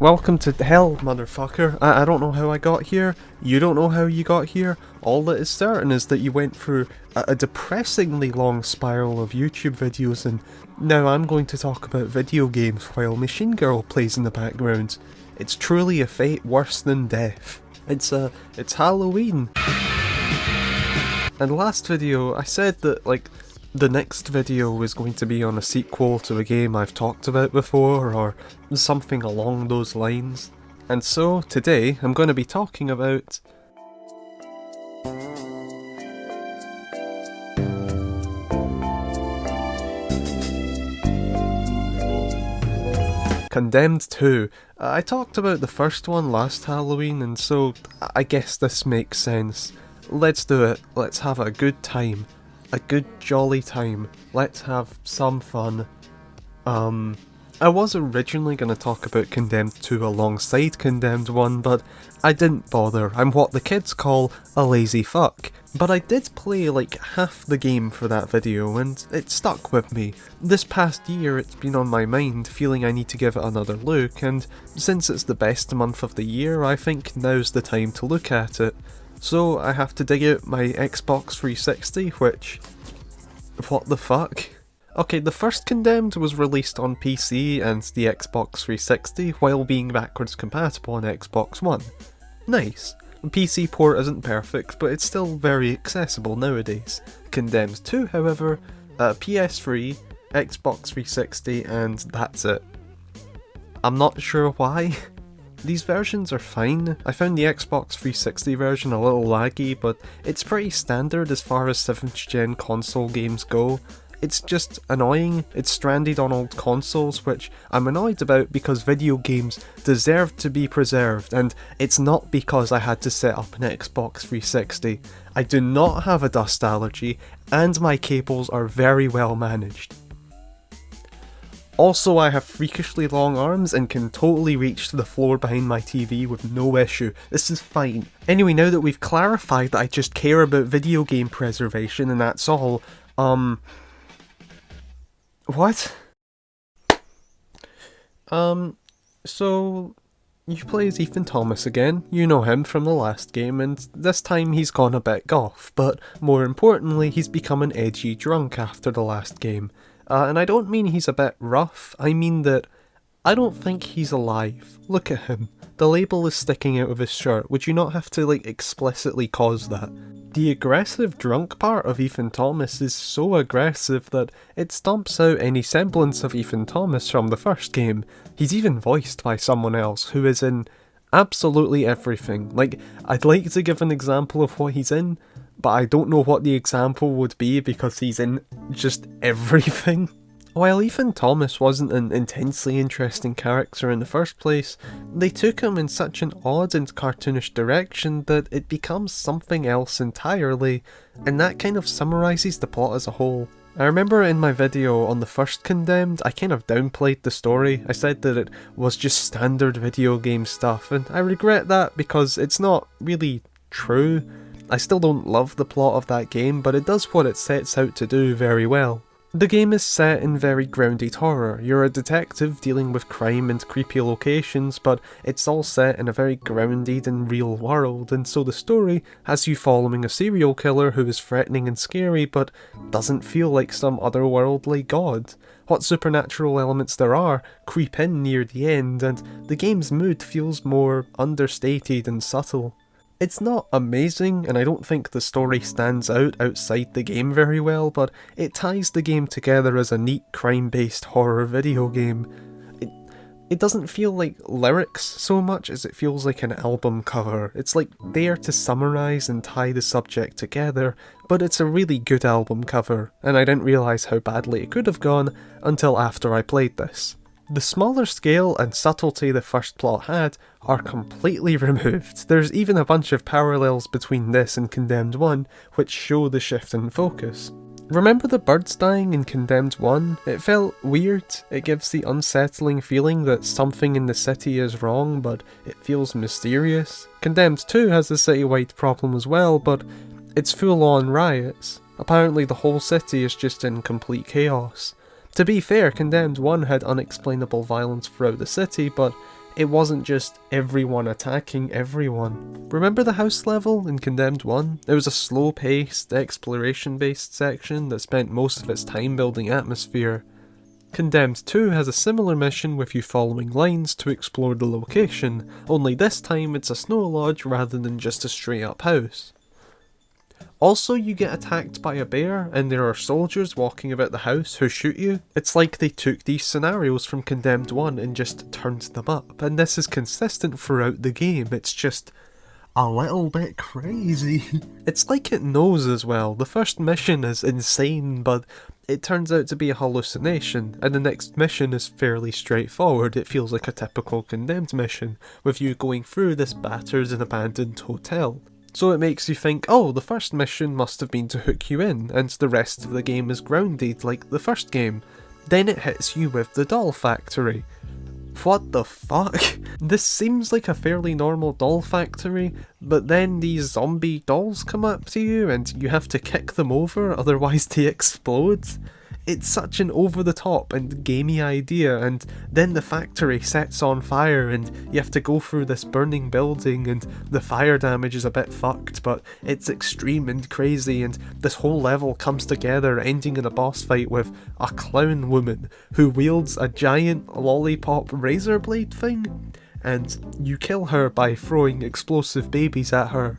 Welcome to hell, motherfucker. I don't know how I got here. You don't know how you got here. All that is certain is that you went through a depressingly long spiral of YouTube videos, and now I'm going to talk about video games while Machine Girl plays in the background. It's truly a fate worse than death. It's Halloween. And last video, I said that, the next video was going to be on a sequel to a game I've talked about before, or something along those lines. And so, today, I'm going to be talking about Condemned 2. I talked about the first one last Halloween, and so I guess this makes sense. Let's do it. Let's have a good time. A good jolly time. Let's have some fun. I was originally going to talk about Condemned 2 alongside Condemned 1, but I didn't bother. I'm what the kids call a lazy fuck. But I did play like half the game for that video, and it stuck with me. This past year it's been on my mind, feeling I need to give it another look, and since it's the best month of the year, I think now's the time to look at it. So I have to dig out my Xbox 360, which... what the fuck? Okay, the first Condemned was released on PC and the Xbox 360 while being backwards compatible on Xbox One. Nice. The PC port isn't perfect, but it's still very accessible nowadays. Condemned 2, however, PS3, Xbox 360, and that's it. I'm not sure why. These versions are fine. I found the Xbox 360 version a little laggy, but it's pretty standard as far as 7th gen console games go. It's just annoying. It's stranded on old consoles, which I'm annoyed about because video games deserve to be preserved, and it's not because I had to set up an Xbox 360. I do not have a dust allergy, and my cables are very well managed. Also, I have freakishly long arms and can totally reach to the floor behind my TV with no issue. This is fine. Anyway, now that we've clarified that I just care about video game preservation and that's all, what? So, you play as Ethan Thomas again. You know him from the last game, and this time he's gone a bit goth, but more importantly, he's become an edgy drunk after the last game. And I don't mean he's a bit rough, I mean that I don't think he's alive. Look at him. The label is sticking out of his shirt. Would you not have to, explicitly cause that? The aggressive drunk part of Ethan Thomas is so aggressive that it stomps out any semblance of Ethan Thomas from the first game. He's even voiced by someone else who is in absolutely everything. I'd like to give an example of what he's in, but I don't know what the example would be because he's in just everything. While Ethan Thomas wasn't an intensely interesting character in the first place, they took him in such an odd and cartoonish direction that it becomes something else entirely, and that kind of summarises the plot as a whole. I remember in my video on the first Condemned, I kind of downplayed the story. I said that it was just standard video game stuff, and I regret that because it's not really true. I still don't love the plot of that game, but it does what it sets out to do very well. The game is set in very grounded horror. You're a detective dealing with crime and creepy locations, but it's all set in a very grounded and real world, and so the story has you following a serial killer who is threatening and scary, but doesn't feel like some otherworldly god. What supernatural elements there are creep in near the end, and the game's mood feels more understated and subtle. It's not amazing, and I don't think the story stands out outside the game very well, but it ties the game together as a neat crime-based horror video game. It doesn't feel like lyrics so much as it feels like an album cover. It's there to summarise and tie the subject together, but it's a really good album cover, and I didn't realise how badly it could have gone until after I played this. The smaller scale and subtlety the first plot had are completely removed. There's even a bunch of parallels between this and Condemned 1, which show the shift in focus. Remember the birds dying in Condemned 1? It felt weird. It gives the unsettling feeling that something in the city is wrong, but it feels mysterious. Condemned 2 has a citywide problem as well, but it's full-on riots. Apparently the whole city is just in complete chaos. To be fair, Condemned 1 had unexplainable violence throughout the city, but It wasn't just everyone attacking everyone. Remember the house level in Condemned 1? It was a slow-paced, exploration-based section that spent most of its time building atmosphere. Condemned 2 has a similar mission with you following lines to explore the location, only this time it's a snow lodge rather than just a straight up house. Also, you get attacked by a bear and there are soldiers walking about the house who shoot you. It's like they took these scenarios from Condemned 1 and just turned them up, and this is consistent throughout the game. It's just a little bit crazy. It's like it knows as well. The first mission is insane, but it turns out to be a hallucination, and the next mission is fairly straightforward. It feels like a typical Condemned mission, with you going through this battered and abandoned hotel. So it makes you think, oh, the first mission must have been to hook you in, and the rest of the game is grounded like the first game. Then it hits you with the doll factory. What the fuck? This seems like a fairly normal doll factory, but then these zombie dolls come up to you and you have to kick them over, otherwise they explode. It's such an over-the-top and gamey idea, and then the factory sets on fire and you have to go through this burning building, and the fire damage is a bit fucked, but it's extreme and crazy, and this whole level comes together ending in a boss fight with a clown woman who wields a giant lollipop razor blade thing, and you kill her by throwing explosive babies at her.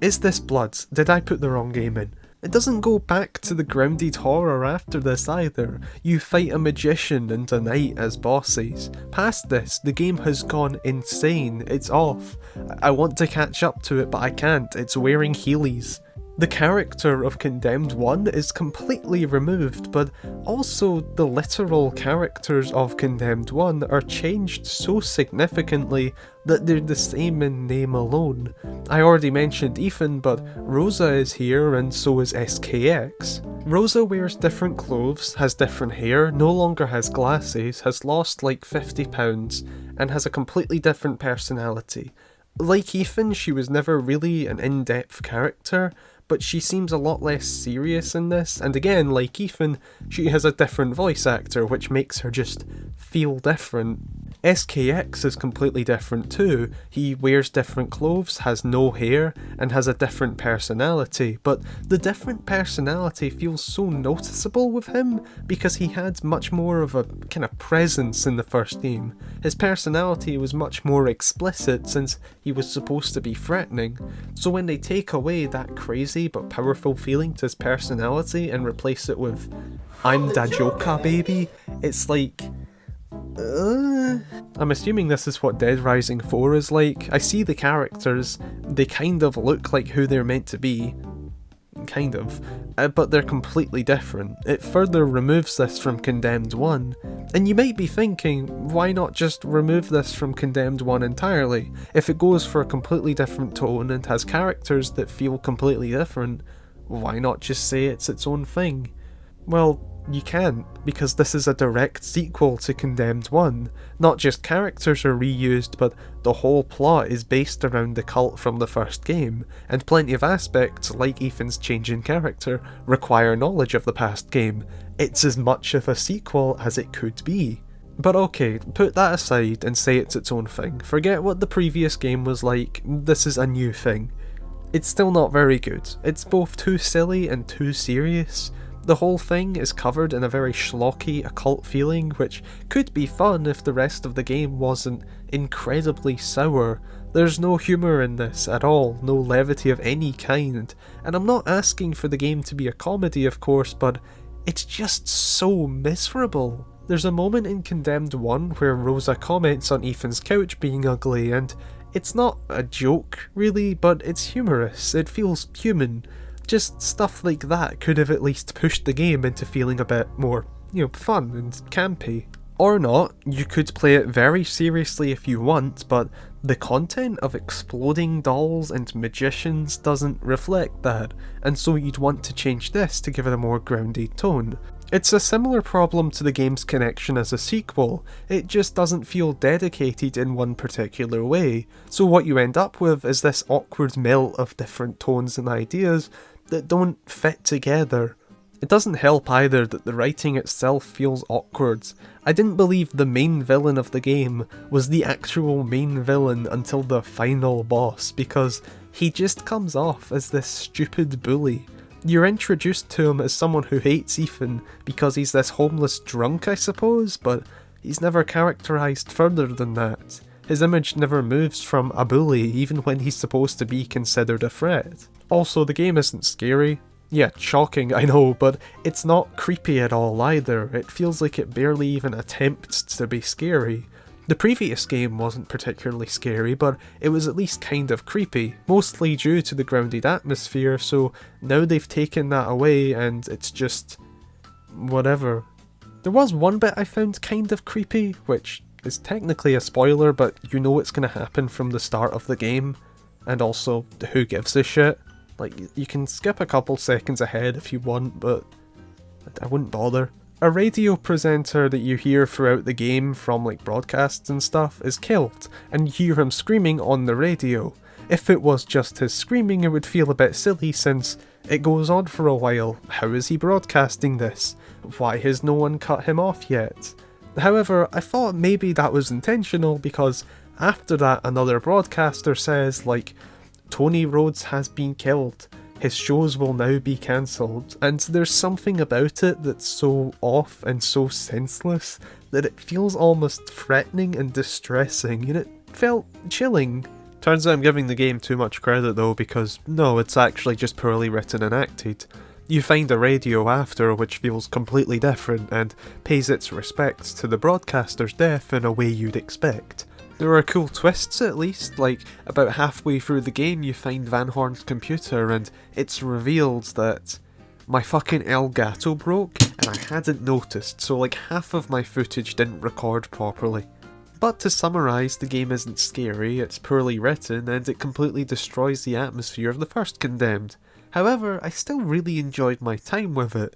Is this Blood? Did I put the wrong game in? It doesn't go back to the grounded horror after this either. You fight a magician and a knight as bosses. Past this, the game has gone insane. It's off. I want to catch up to it, but I can't. It's wearing Heelys. The character of Condemned 1 is completely removed, but also the literal characters of Condemned 1 are changed so significantly that they're the same in name alone. I already mentioned Ethan, but Rosa is here and so is SKX. Rosa wears different clothes, has different hair, no longer has glasses, has lost like 50 pounds, and has a completely different personality. Like Ethan, she was never really an in-depth character, but she seems a lot less serious in this, and again, like Ethan, she has a different voice actor, which makes her just feel different. SKX is completely different too. He wears different clothes, has no hair, and has a different personality, but the different personality feels so noticeable with him because he had much more of a kind of presence in the first game. His personality was much more explicit since he was supposed to be threatening, so when they take away that crazy but powerful feeling to his personality and replace it with I'm Dajoka baby, it's like I'm assuming this is what Dead Rising 4 is like. I see the characters, they kind of look like who they're meant to be, kind of, but they're completely different. It further removes this from Condemned 1, and you might be thinking, why not just remove this from Condemned 1 entirely? If it goes for a completely different tone and has characters that feel completely different, why not just say it's its own thing? Well, you can't, because this is a direct sequel to Condemned 1. Not just characters are reused, but the whole plot is based around the cult from the first game, and plenty of aspects, like Ethan's change in character, require knowledge of the past game. It's as much of a sequel as it could be. But okay, put that aside and say it's its own thing. Forget what the previous game was like, this is a new thing. It's still not very good. It's both too silly and too serious. The whole thing is covered in a very schlocky occult feeling, which could be fun if the rest of the game wasn't incredibly sour. There's no humour in this at all, no levity of any kind, and I'm not asking for the game to be a comedy of course, but it's just so miserable. There's a moment in Condemned 1 where Rosa comments on Ethan's couch being ugly, and it's not a joke really, but it's humorous, it feels human. Just stuff like that could have at least pushed the game into feeling a bit more, fun and campy. Or not, you could play it very seriously if you want, but the content of exploding dolls and magicians doesn't reflect that, and so you'd want to change this to give it a more grounded tone. It's a similar problem to the game's connection as a sequel, it just doesn't feel dedicated in one particular way, so what you end up with is this awkward melt of different tones and ideas that don't fit together. It doesn't help either that the writing itself feels awkward. I didn't believe the main villain of the game was the actual main villain until the final boss, because he just comes off as this stupid bully. You're introduced to him as someone who hates Ethan because he's this homeless drunk, I suppose, but he's never characterised further than that. His image never moves from a bully even when he's supposed to be considered a threat. Also, the game isn't scary. Yeah, shocking, I know, but it's not creepy at all either. It feels like it barely even attempts to be scary. The previous game wasn't particularly scary, but it was at least kind of creepy, mostly due to the grounded atmosphere, so now they've taken that away and it's just whatever. There was one bit I found kind of creepy, which is technically a spoiler, but you know it's going to happen from the start of the game, and also, who gives a shit? Like, you can skip a couple seconds ahead if you want, but I wouldn't bother. A radio presenter that you hear throughout the game from like broadcasts and stuff is killed, and you hear him screaming on the radio. If it was just his screaming, it would feel a bit silly since it goes on for a while. How is he broadcasting this? Why has no one cut him off yet? However, I thought maybe that was intentional because after that another broadcaster says like, Tony Rhodes has been killed. His shows will now be cancelled, and there's something about it that's so off and so senseless that it feels almost threatening and distressing, and it felt chilling. Turns out I'm giving the game too much credit though, because no, it's actually just poorly written and acted. You find a radio after which feels completely different and pays its respects to the broadcaster's death in a way you'd expect. There are cool twists at least, like about halfway through the game you find Van Horn's computer and it's revealed that my fucking Elgato broke and I hadn't noticed, so like half of my footage didn't record properly. But to summarise, the game isn't scary, it's poorly written and it completely destroys the atmosphere of the first Condemned. However, I still really enjoyed my time with it,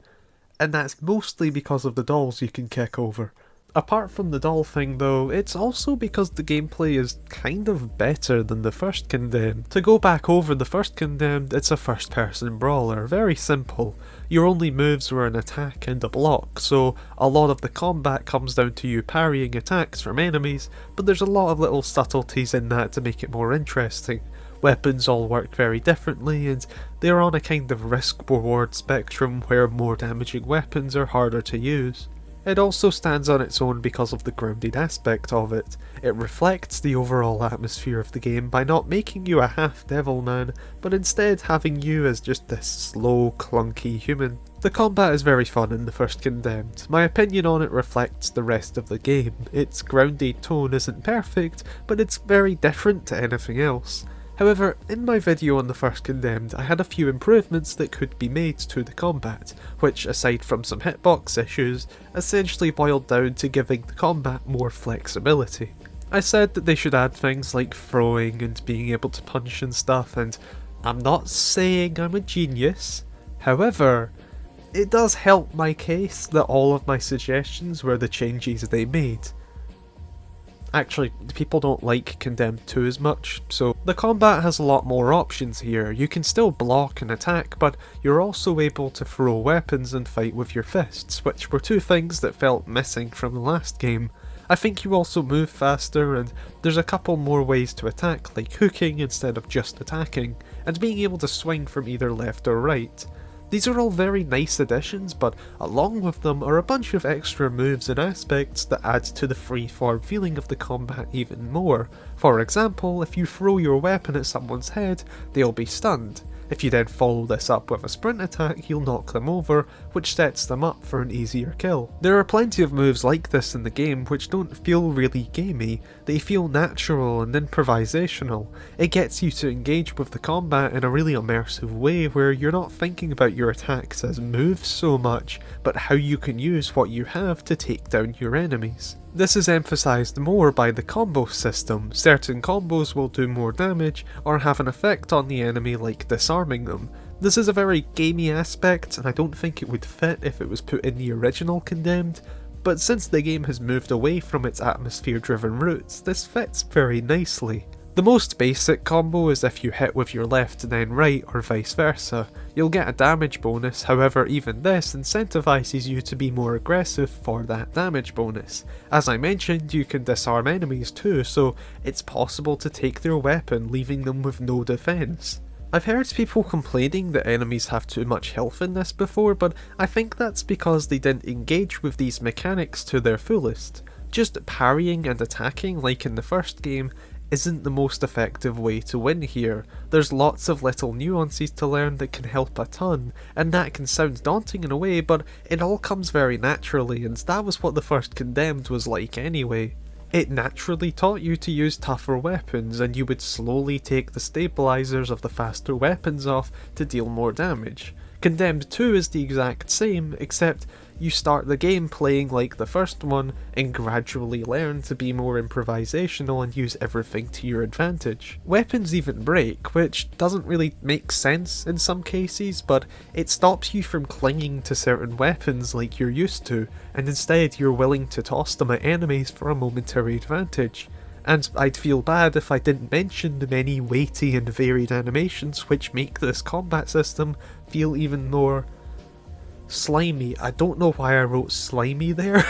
and that's mostly because of the dolls you can kick over. Apart from the doll thing though, it's also because the gameplay is kind of better than the first Condemned. To go back over the first Condemned, it's a first person brawler, very simple. Your only moves were an attack and a block, so a lot of the combat comes down to you parrying attacks from enemies, but there's a lot of little subtleties in that to make it more interesting. Weapons all work very differently, and they're on a kind of risk-reward spectrum where more damaging weapons are harder to use. It also stands on its own because of the grounded aspect of it. It reflects the overall atmosphere of the game by not making you a half-devil man, but instead having you as just this slow, clunky human. The combat is very fun in the first Condemned. My opinion on it reflects the rest of the game. Its grounded tone isn't perfect, but it's very different to anything else. However, in my video on the first Condemned, I had a few improvements that could be made to the combat, which, aside from some hitbox issues, essentially boiled down to giving the combat more flexibility. I said that they should add things like throwing and being able to punch and stuff, and I'm not saying I'm a genius. However, it does help my case that all of my suggestions were the changes they made. Actually, people don't like Condemned 2 as much, so the combat has a lot more options here. You can still block and attack, but you're also able to throw weapons and fight with your fists, which were two things that felt missing from the last game. I think you also move faster, and there's a couple more ways to attack, like hooking instead of just attacking, and being able to swing from either left or right. These are all very nice additions, but along with them are a bunch of extra moves and aspects that add to the free-form feeling of the combat even more. For example, if you throw your weapon at someone's head, they'll be stunned. If you then follow this up with a sprint attack, you'll knock them over, which sets them up for an easier kill. There are plenty of moves like this in the game which don't feel really gamey, they feel natural and improvisational. It gets you to engage with the combat in a really immersive way where you're not thinking about your attacks as moves so much, but how you can use what you have to take down your enemies. This is emphasised more by the combo system. Certain combos will do more damage or have an effect on the enemy like disarming them. This is a very gamey aspect and I don't think it would fit if it was put in the original Condemned, but since the game has moved away from its atmosphere driven roots, this fits very nicely. The most basic combo is if you hit with your left then right or vice versa. You'll get a damage bonus, however even this incentivizes you to be more aggressive for that damage bonus. As I mentioned, you can disarm enemies too, so it's possible to take their weapon, leaving them with no defense. I've heard people complaining that enemies have too much health in this before, but I think that's because they didn't engage with these mechanics to their fullest. Just parrying and attacking like in the first game isn't the most effective way to win here. There's lots of little nuances to learn that can help a ton, and that can sound daunting in a way, but it all comes very naturally, and that was what the first Condemned was like anyway. It naturally taught you to use tougher weapons, and you would slowly take the stabilizers of the faster weapons off to deal more damage. Condemned 2 is the exact same, except you start the game playing like the first one and gradually learn to be more improvisational and use everything to your advantage. Weapons even break, which doesn't really make sense in some cases, but it stops you from clinging to certain weapons like you're used to, and instead you're willing to toss them at enemies for a momentary advantage. And I'd feel bad if I didn't mention the many weighty and varied animations which make this combat system feel even more slimy. I don't know why I wrote slimy there.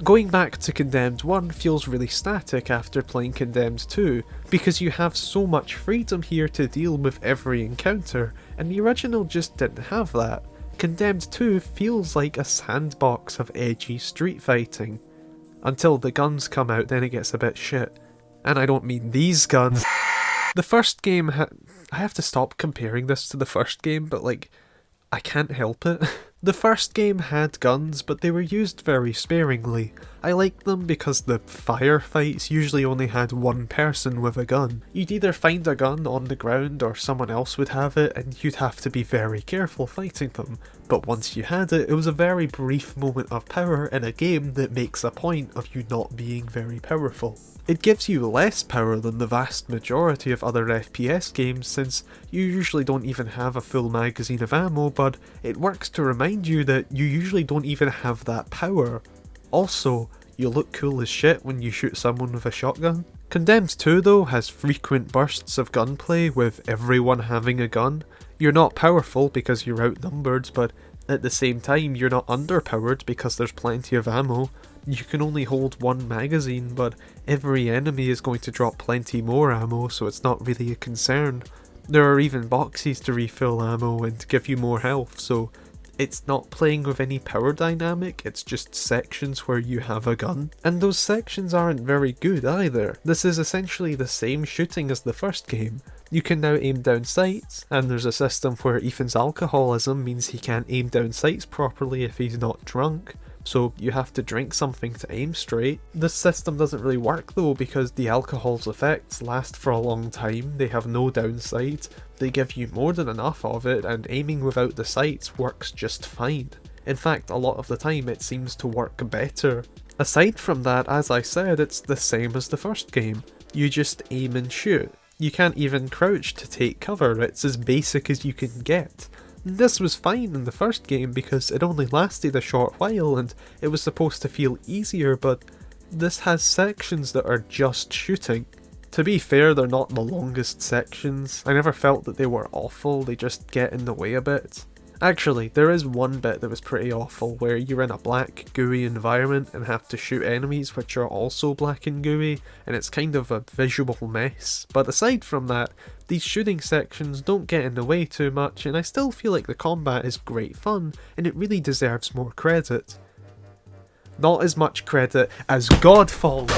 Going back to Condemned 1 feels really static after playing Condemned 2, because you have so much freedom here to deal with every encounter, and the original just didn't have that. Condemned 2 feels like a sandbox of edgy street fighting. Until the guns come out, then it gets a bit shit. And I don't mean these guns. The first game I have to stop comparing this to the first game, but like, I can't help it. The first game had guns, but they were used very sparingly. I liked them because the firefights usually only had one person with a gun. You'd either find a gun on the ground or someone else would have it, and you'd have to be very careful fighting them. But once you had it, it was a very brief moment of power in a game that makes a point of you not being very powerful. It gives you less power than the vast majority of other FPS games, since you usually don't even have a full magazine of ammo, but it works to remind you that you usually don't even have that power. Also, you look cool as shit when you shoot someone with a shotgun. Condemned 2 though has frequent bursts of gunplay with everyone having a gun. You're not powerful because you're outnumbered, but at the same time you're not underpowered because there's plenty of ammo. You can only hold one magazine, but every enemy is going to drop plenty more ammo, so it's not really a concern. There are even boxes to refill ammo and give you more health, so it's not playing with any power dynamic, it's just sections where you have a gun. And those sections aren't very good either. This is essentially the same shooting as the first game. You can now aim down sights, and there's a system where Ethan's alcoholism means he can't aim down sights properly if he's not drunk. So you have to drink something to aim straight. This system doesn't really work though, because the alcohol's effects last for a long time, they have no downside, they give you more than enough of it, and aiming without the sights works just fine. In fact, a lot of the time it seems to work better. Aside from that, as I said, it's the same as the first game. You just aim and shoot. You can't even crouch to take cover, it's as basic as you can get. This was fine in the first game because it only lasted a short while and it was supposed to feel easier, but this has sections that are just shooting. To be fair, they're not the longest sections. I never felt that they were awful, they just get in the way a bit. Actually, there is one bit that was pretty awful where you're in a black, gooey environment and have to shoot enemies which are also black and gooey, and it's kind of a visual mess. But aside from that, these shooting sections don't get in the way too much, and I still feel like the combat is great fun, and it really deserves more credit. Not as much credit as Godfall.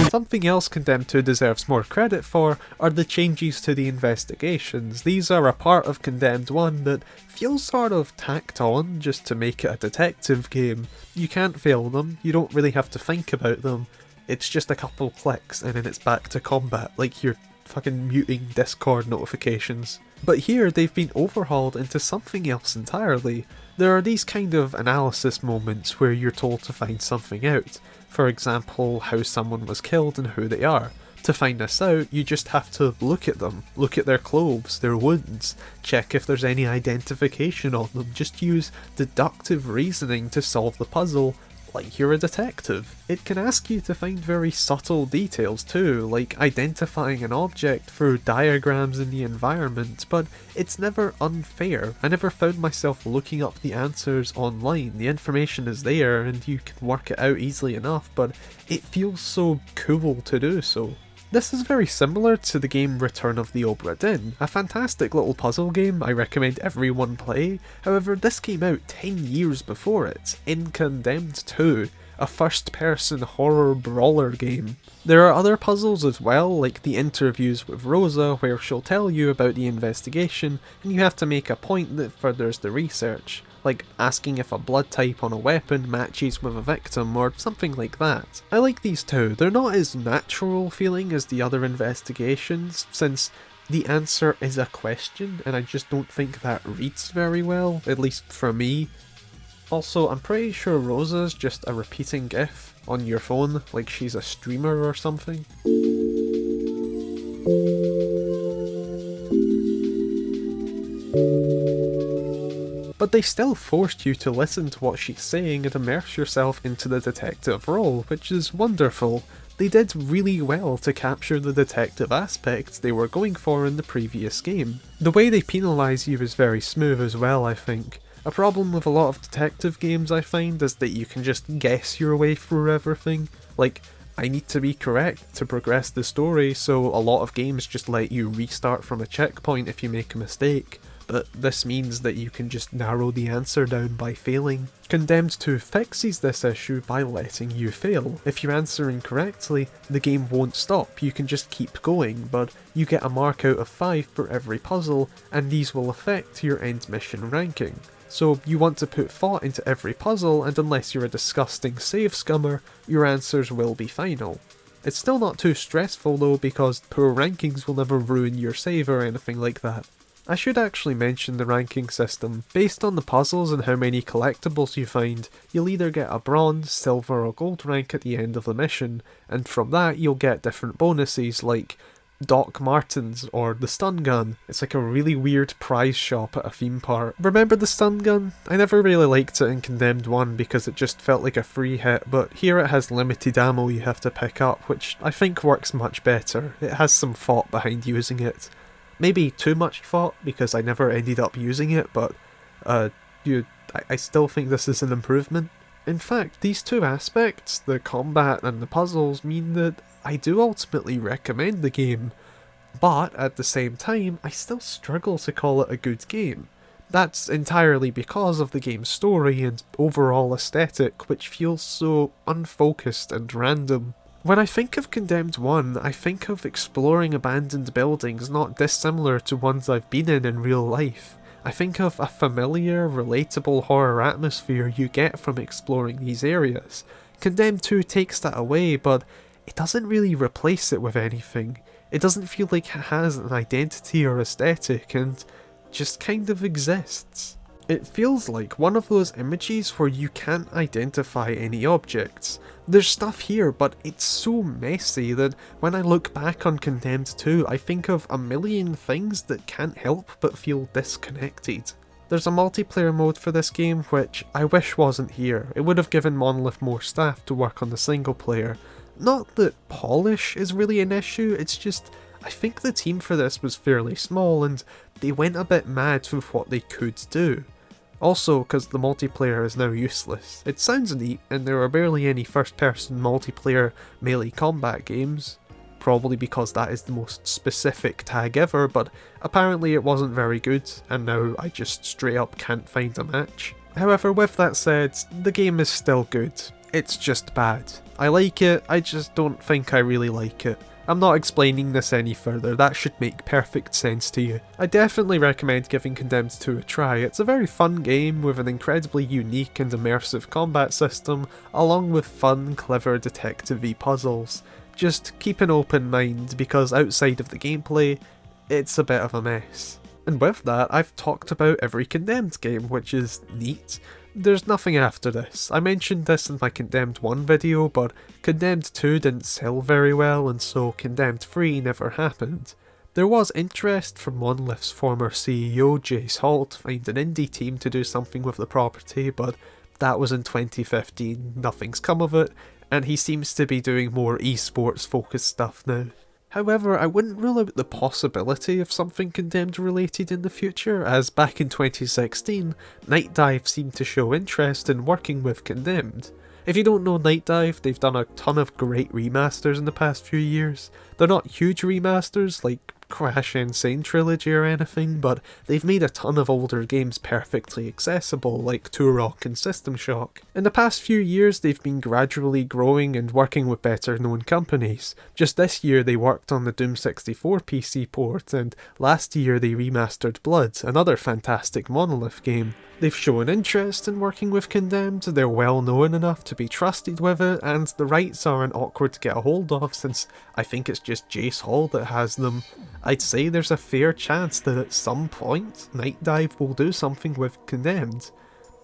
Something else Condemned 2 deserves more credit for are the changes to the investigations. These are a part of Condemned 1 that feels sort of tacked on just to make it a detective game. You can't fail them, you don't really have to think about them, it's just a couple clicks and then it's back to combat, like you're fucking muting Discord notifications. But here they've been overhauled into something else entirely. There are these kind of analysis moments where you're told to find something out. For example, how someone was killed and who they are. To find this out, you just have to look at them, look at their clothes, their wounds, check if there's any identification on them, just use deductive reasoning to solve the puzzle, like you're a detective. It can ask you to find very subtle details too, like identifying an object through diagrams in the environment, but it's never unfair. I never found myself looking up the answers online. The information is there and you can work it out easily enough, but it feels so cool to do so. This is very similar to the game Return of the Obra Dinn, a fantastic little puzzle game I recommend everyone play. However, this came out 10 years before it, in Condemned 2, a first-person horror brawler game. There are other puzzles as well, like the interviews with Rosa, where she'll tell you about the investigation and you have to make a point that furthers the research, like asking if a blood type on a weapon matches with a victim or something like that. I like these too. They're not as natural feeling as the other investigations, since the answer is a question and I just don't think that reads very well, at least for me. Also, I'm pretty sure Rosa's just a repeating GIF on your phone, like she's a streamer or something. But they still forced you to listen to what she's saying and immerse yourself into the detective role, which is wonderful. They did really well to capture the detective aspects they were going for in the previous game. The way they penalise you is very smooth as well, I think. A problem with a lot of detective games I find is that you can just guess your way through everything. Like, I need to be correct to progress the story, so a lot of games just let you restart from a checkpoint if you make a mistake. But this means that you can just narrow the answer down by failing. Condemned 2 fixes this issue by letting you fail. If you answer incorrectly, the game won't stop, you can just keep going, but you get a mark out of 5 for every puzzle, and these will affect your end mission ranking. So you want to put thought into every puzzle, and unless you're a disgusting save scummer, your answers will be final. It's still not too stressful though, because poor rankings will never ruin your save or anything like that. I should actually mention the ranking system. Based on the puzzles and how many collectibles you find, you'll either get a bronze, silver or gold rank at the end of the mission, and from that you'll get different bonuses like Doc Martens or the stun gun. It's like a really weird prize shop at a theme park. Remember the stun gun? I never really liked it in Condemned 1 because it just felt like a free hit, but here it has limited ammo you have to pick up, which I think works much better. It has some thought behind using it. Maybe too much thought because I never ended up using it, but I still think this is an improvement. In fact, these two aspects, the combat and the puzzles, mean that I do ultimately recommend the game, but at the same time, I still struggle to call it a good game. That's entirely because of the game's story and overall aesthetic, which feels so unfocused and random. When I think of Condemned 1, I think of exploring abandoned buildings not dissimilar to ones I've been in real life. I think of a familiar, relatable horror atmosphere you get from exploring these areas. Condemned 2 takes that away, but it doesn't really replace it with anything. It doesn't feel like it has an identity or aesthetic, and just kind of exists. It feels like one of those images where you can't identify any objects. There's stuff here, but it's so messy that when I look back on Condemned 2, I think of a million things that can't help but feel disconnected. There's a multiplayer mode for this game, which I wish wasn't here. It would have given Monolith more staff to work on the single player. Not that polish is really an issue, it's just I think the team for this was fairly small and they went a bit mad with what they could do. Also, because the multiplayer is now useless. It sounds neat, and there are barely any first-person multiplayer melee combat games, probably because that is the most specific tag ever, but apparently it wasn't very good, and now I just straight up can't find a match. However, with that said, the game is still good. It's just bad. I like it, I just don't think I really like it. I'm not explaining this any further, that should make perfect sense to you. I definitely recommend giving Condemned 2 a try. It's a very fun game with an incredibly unique and immersive combat system, along with fun, clever detective-y puzzles. Just keep an open mind, because outside of the gameplay, it's a bit of a mess. And with that, I've talked about every Condemned game, which is neat. There's nothing after this. I mentioned this in my Condemned 1 video, but Condemned 2 didn't sell very well, and so Condemned 3 never happened. There was interest from Monolith's former CEO, Jace Hall, to find an indie team to do something with the property, but that was in 2015, nothing's come of it, and he seems to be doing more esports focused stuff now. However, I wouldn't rule out the possibility of something Condemned related in the future, as back in 2016, Night Dive seemed to show interest in working with Condemned. If you don't know Night Dive, they've done a ton of great remasters in the past few years. They're not huge remasters like Crash Insane Trilogy or anything, but they've made a ton of older games perfectly accessible, like Turok and System Shock. In the past few years, they've been gradually growing and working with better known companies. Just this year they worked on the Doom 64 PC port, and last year they remastered Blood, another fantastic Monolith game. They've shown interest in working with Condemned, they're well known enough to be trusted with it, and the rights aren't awkward to get a hold of since I think it's just Jace Hall that has them. I'd say there's a fair chance that at some point, Night Dive will do something with Condemned.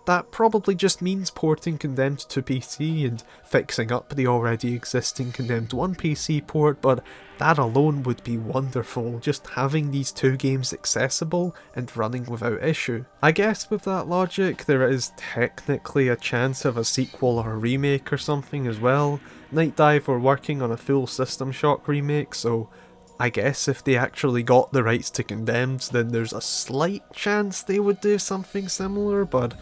That probably just means porting Condemned to PC and fixing up the already existing Condemned 1 PC port, but that alone would be wonderful, just having these two games accessible and running without issue. I guess with that logic, there is technically a chance of a sequel or a remake or something as well. Night Dive were working on a full System Shock remake, so I guess if they actually got the rights to Condemned, then there's a slight chance they would do something similar, but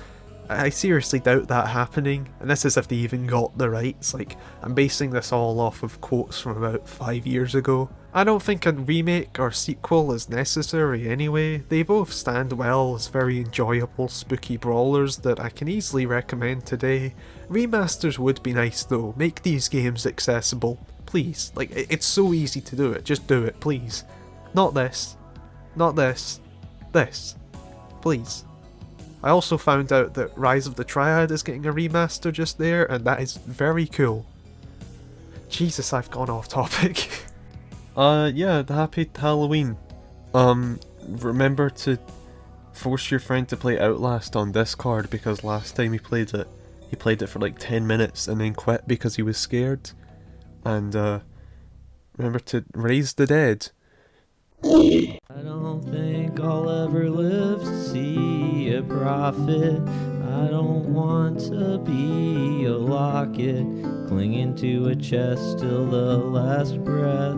I seriously doubt that happening, and this is if they even got the rights. Like, I'm basing this all off of quotes from about 5 years ago. I don't think a remake or sequel is necessary anyway. They both stand well as very enjoyable spooky brawlers that I can easily recommend today. Remasters would be nice though, make these games accessible. Please, like, it's so easy to do it, just do it, please. Not this. Not this. This. Please. I also found out that Rise of the Triad is getting a remaster just there, and that is very cool. Jesus, I've gone off topic. Yeah, happy Halloween. Remember to force your friend to play Outlast on Discord, because last time he played it for like 10 minutes and then quit because he was scared. And, remember to raise the dead. I don't think I'll ever live to see a prophet. I don't want to be a locket clinging to a chest till the last breath.